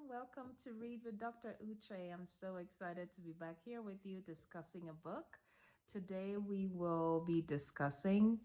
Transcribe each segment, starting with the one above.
Welcome to Read with Dr. Uche. I'm so excited to be back here with you discussing a book. Today we will be discussing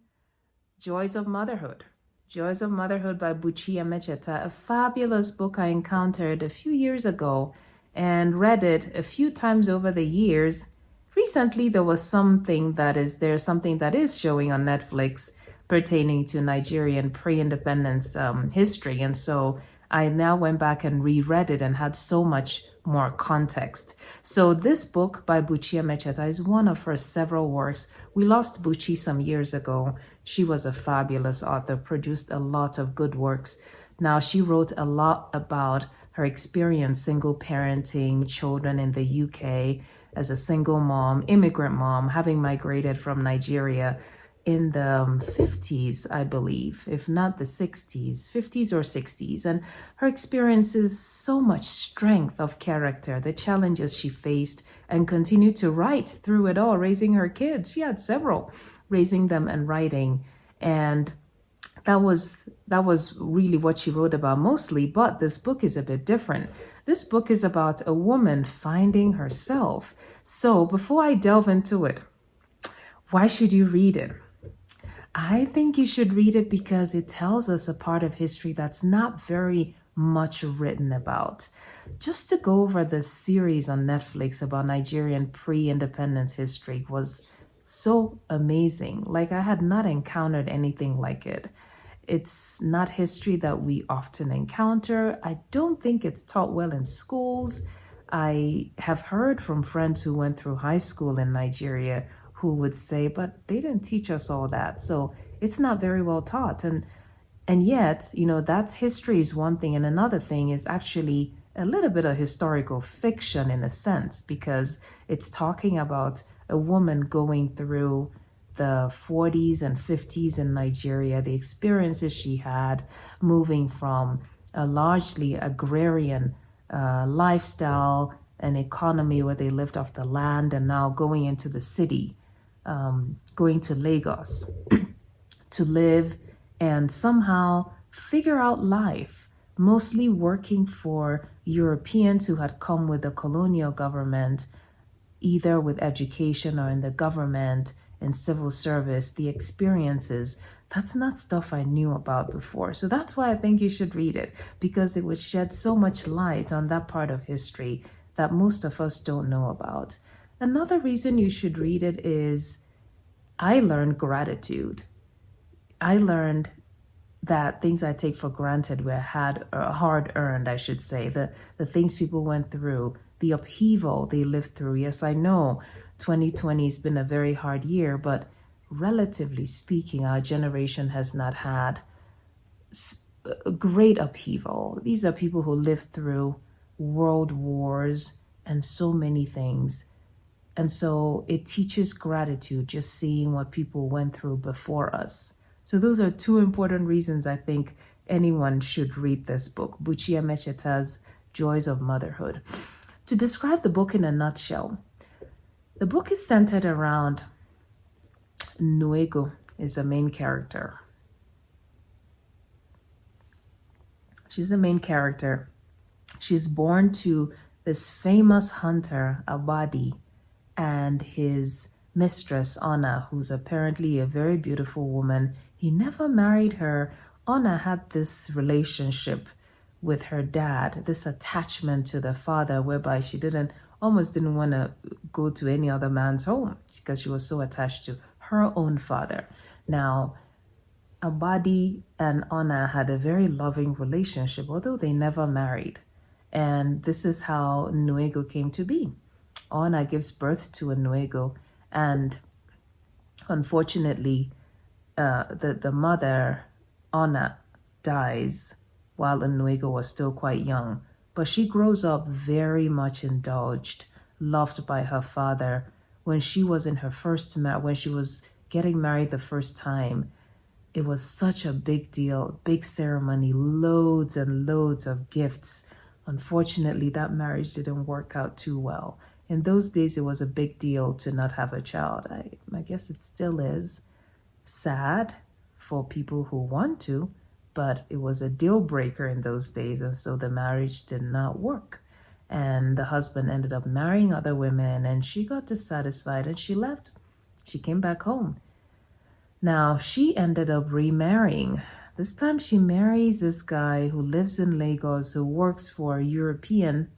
Joys of Motherhood. Joys of Motherhood by Buchi Emecheta, a fabulous book I encountered a few years ago and read it a few times over the years. Recently, there's something that is showing on Netflix pertaining to Nigerian pre-independence history, and so I now went back and reread it and had so much more context. So this book by Buchi Emecheta is one of her several works. We lost Buchi some years ago. She was a fabulous author, produced a lot of good works. Now, she wrote a lot about her experience single parenting children in the UK as a single mom, immigrant mom, having migrated from Nigeria in the 50s, I believe, if not the 60s, 50s or 60s. And her experience is so much strength of character, the challenges she faced and continued to write through it all, raising her kids. She had several, raising them and writing. And that was really what she wrote about mostly, but this book is a bit different. This book is about a woman finding herself. So before I delve into it, why should you read it? I think you should read it because it tells us a part of history that's not very much written about. Just to go over the series on Netflix about Nigerian pre-independence history was so amazing. Like, I had not encountered anything like it. It's not history that we often encounter. I don't think it's taught well in schools. I have heard from friends who went through high school in Nigeria who would say, but they didn't teach us all that. So it's not very well taught. And yet, that's history is one thing. And another thing is actually a little bit of historical fiction in a sense, because it's talking about a woman going through the 40s and 50s in Nigeria, the experiences she had moving from a largely agrarian lifestyle and economy where they lived off the land and now going into the city, going to Lagos to live and somehow figure out life, mostly working for Europeans who had come with the colonial government, either with education or in the government and civil service, the experiences. That's not stuff I knew about before. So that's why I think you should read it, because it would shed so much light on that part of history that most of us don't know about. Another reason you should read it is I learned gratitude. I learned that things I take for granted were hard earned, I should say. The things people went through, the upheaval they lived through. Yes, I know 2020 has been a very hard year, but relatively speaking, our generation has not had a great upheaval. These are people who lived through world wars and so many things. And so it teaches gratitude, just seeing what people went through before us. So those are two important reasons I think anyone should read this book, Buchi Emecheta's Joys of Motherhood. To describe the book in a nutshell, the book is centered around Nuego is the main character. She's the main character. She's born to this famous hunter, Abadi, and his mistress, Anna, who's apparently a very beautiful woman. He never married her. Anna had this relationship with her dad, this attachment to the father, whereby she almost didn't want to go to any other man's home because she was so attached to her own father. Now, Abadi and Anna had a very loving relationship, although they never married. And this is how Nuego came to be. Anna gives birth to a Nuego, and unfortunately, the mother, Anna, dies while Nuego was still quite young. But she grows up very much indulged, loved by her father. When she was in her when she was getting married the first time, it was such a big deal, big ceremony, loads and loads of gifts. Unfortunately, that marriage didn't work out too well. In those days, it was a big deal to not have a child. I guess it still is sad for people who want to, but it was a deal breaker in those days, and so the marriage did not work. And the husband ended up marrying other women, and she got dissatisfied and she left. She came back home. Now, she ended up remarrying. This time she marries this guy who lives in Lagos, who works for a European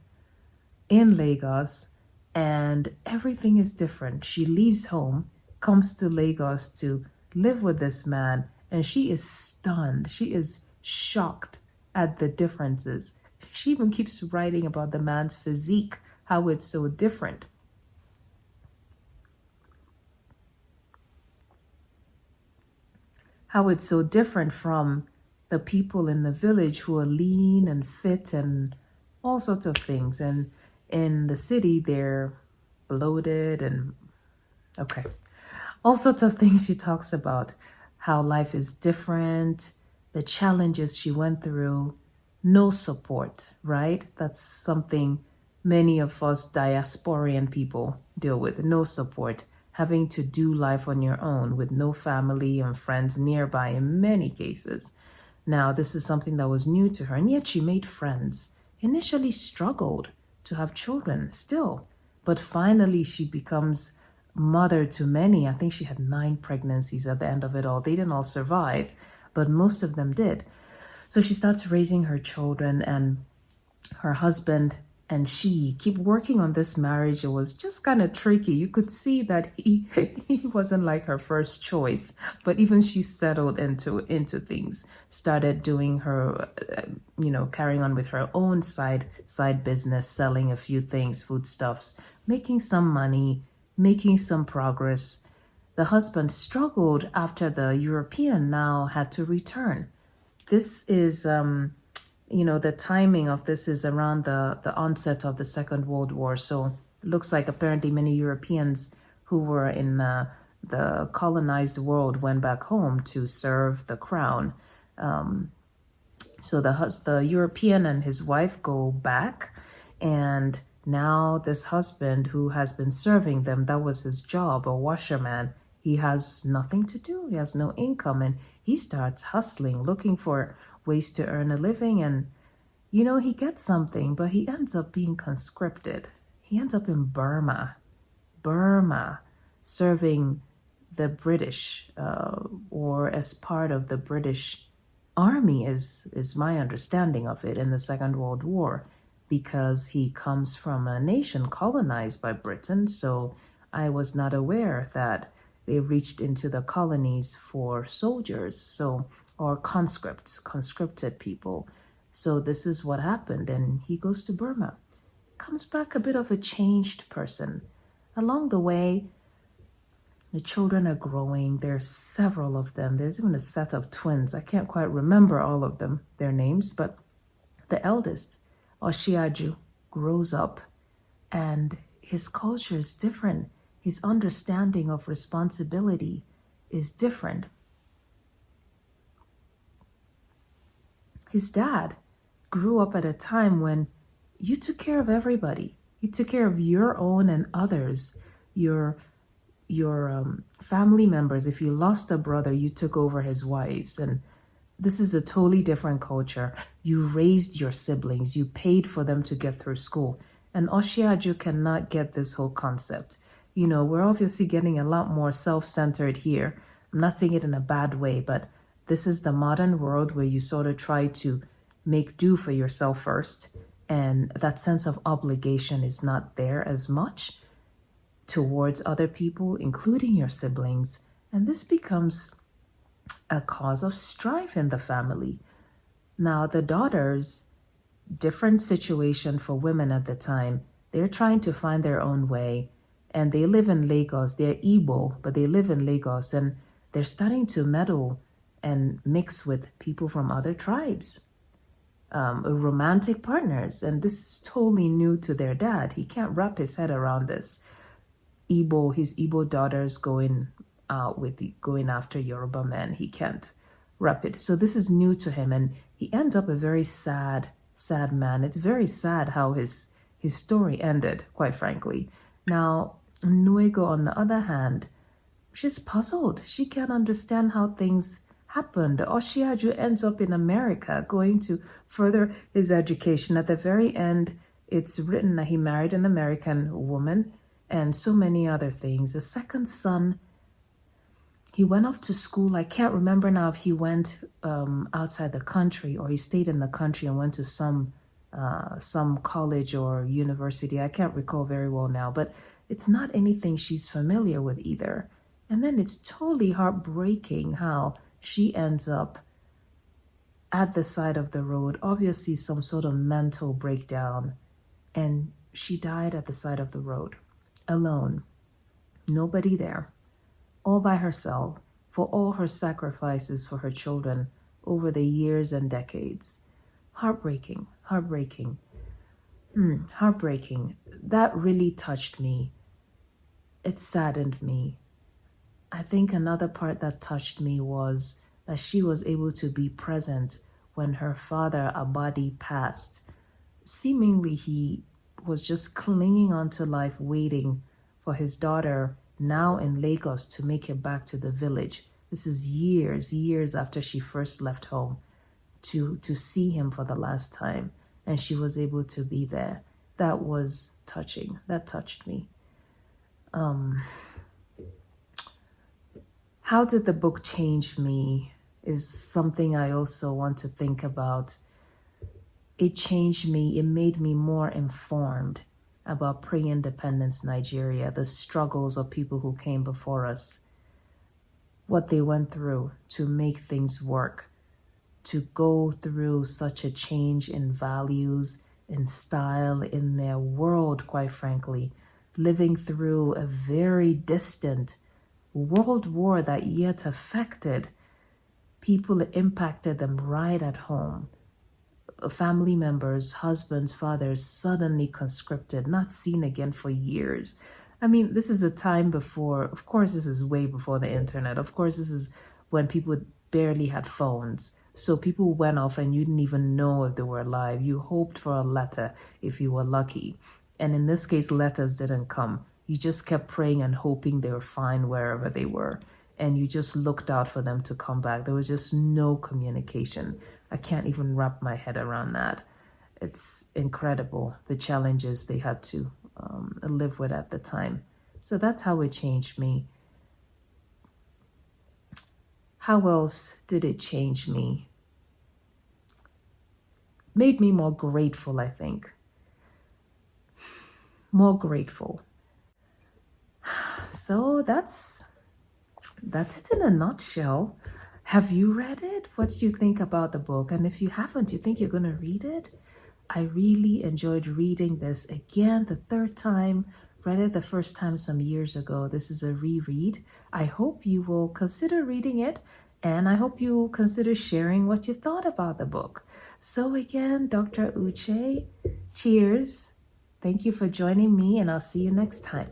in Lagos, and everything is different. She leaves home, comes to Lagos to live with this man, and she is stunned. She is shocked at the differences. She even keeps writing about the man's physique, how it's so different. How it's so different from the people in the village who are lean and fit and all sorts of things. And in the city, they're bloated and okay. All sorts of things she talks about, how life is different, the challenges she went through, no support, right? That's something many of us diasporian people deal with, no support, having to do life on your own with no family and friends nearby in many cases. Now, this is something that was new to her, and yet she made friends. Initially struggled to have children still, but finally she becomes mother to many. I think she had 9 pregnancies at the end of it all. They didn't all survive, but most of them did. So she starts raising her children, and her husband and she keep working on this marriage. It was just kind of tricky. You could see that he wasn't like her first choice, but even she settled into things, started doing her, carrying on with her own side business, selling a few things, foodstuffs, making some money, making some progress. The husband struggled after the European now had to return. This is, the timing of this is around the onset of the Second World War. So it looks like apparently many Europeans who were in the colonized world went back home to serve the crown. So the European and his wife go back, and now this husband who has been serving them, that was his job, a washerman, he has nothing to do. He has no income, and he starts hustling, looking for ways to earn a living. And, he gets something, but he ends up being conscripted. He ends up in Burma, serving the British, or as part of the British army is my understanding of it in the Second World War, because he comes from a nation colonized by Britain. So I was not aware that they reached into the colonies for soldiers, or conscripted people. So this is what happened, and he goes to Burma, comes back a bit of a changed person. Along the way, the children are growing. There's several of them. There's even a set of twins. I can't quite remember all of them, their names, but the eldest, Oshiaju, grows up, and his culture is different. His understanding of responsibility is different. His dad grew up at a time when you took care of everybody. You took care of your own and others, your family members. If you lost a brother, you took over his wives. And this is a totally different culture. You raised your siblings. You paid for them to get through school. And Oshiaju cannot get this whole concept. We're obviously getting a lot more self-centered here. I'm not saying it in a bad way, but this is the modern world where you sort of try to make do for yourself first. And that sense of obligation is not there as much towards other people, including your siblings. And this becomes a cause of strife in the family. Now, the daughters, different situation for women at the time. They're trying to find their own way. And they live in Lagos. They're Igbo, but they live in Lagos. And they're starting to meddle and mix with people from other tribes, romantic partners. And this is totally new to their dad. He can't wrap his head around this. His Igbo daughters going after Yoruba men. He can't wrap it. So this is new to him, and he ends up a very sad man. It's very sad how his story ended, quite frankly. Now, Nuego, on the other hand, she's puzzled. She can't understand how things happened. Oshiaju ends up in America going to further his education. At the very end, it's written that he married an American woman and so many other things. The second son, he went off to school. I can't remember now if he went outside the country or he stayed in the country and went to some college or university. I can't recall very well now, but it's not anything she's familiar with either. And then it's totally heartbreaking how she ends up at the side of the road, obviously some sort of mental breakdown, and she died at the side of the road, alone, nobody there, all by herself, for all her sacrifices for her children over the years and decades. Heartbreaking, heartbreaking, heartbreaking. That really touched me. It saddened me. I think another part that touched me was that she was able to be present when her father, Abadi, passed. Seemingly, he was just clinging on to life, waiting for his daughter, now in Lagos, to make it back to the village. This is years after she first left home to see him for the last time, and she was able to be there. That was touching. That touched me. How did the book change me is something I also want to think about. It changed me. It made me more informed about pre-independence Nigeria, the struggles of people who came before us, what they went through to make things work, to go through such a change in values, in style, in their world, quite frankly, living through a very distant world war that yet affected people. It impacted them right at home. Family members, husbands, fathers, suddenly conscripted, not seen again for years. I mean, this is a time before, of course, this is way before the internet. Of course, this is when people barely had phones. So people went off and you didn't even know if they were alive. You hoped for a letter if you were lucky. And in this case, letters didn't come. You just kept praying and hoping they were fine wherever they were. And you just looked out for them to come back. There was just no communication. I can't even wrap my head around that. It's incredible, the challenges they had to live with at the time. So that's how it changed me. How else did it change me? Made me more grateful, I think. More grateful. So that's it in a nutshell. Have you read it? What did you think about the book? And if you haven't, you think you're going to read it? I really enjoyed reading this again the third time. Read it the first time some years ago. This is a reread. I hope you will consider reading it, and I hope you will consider sharing what you thought about the book. So again, Dr. Uche, cheers. Thank you for joining me, and I'll see you next time.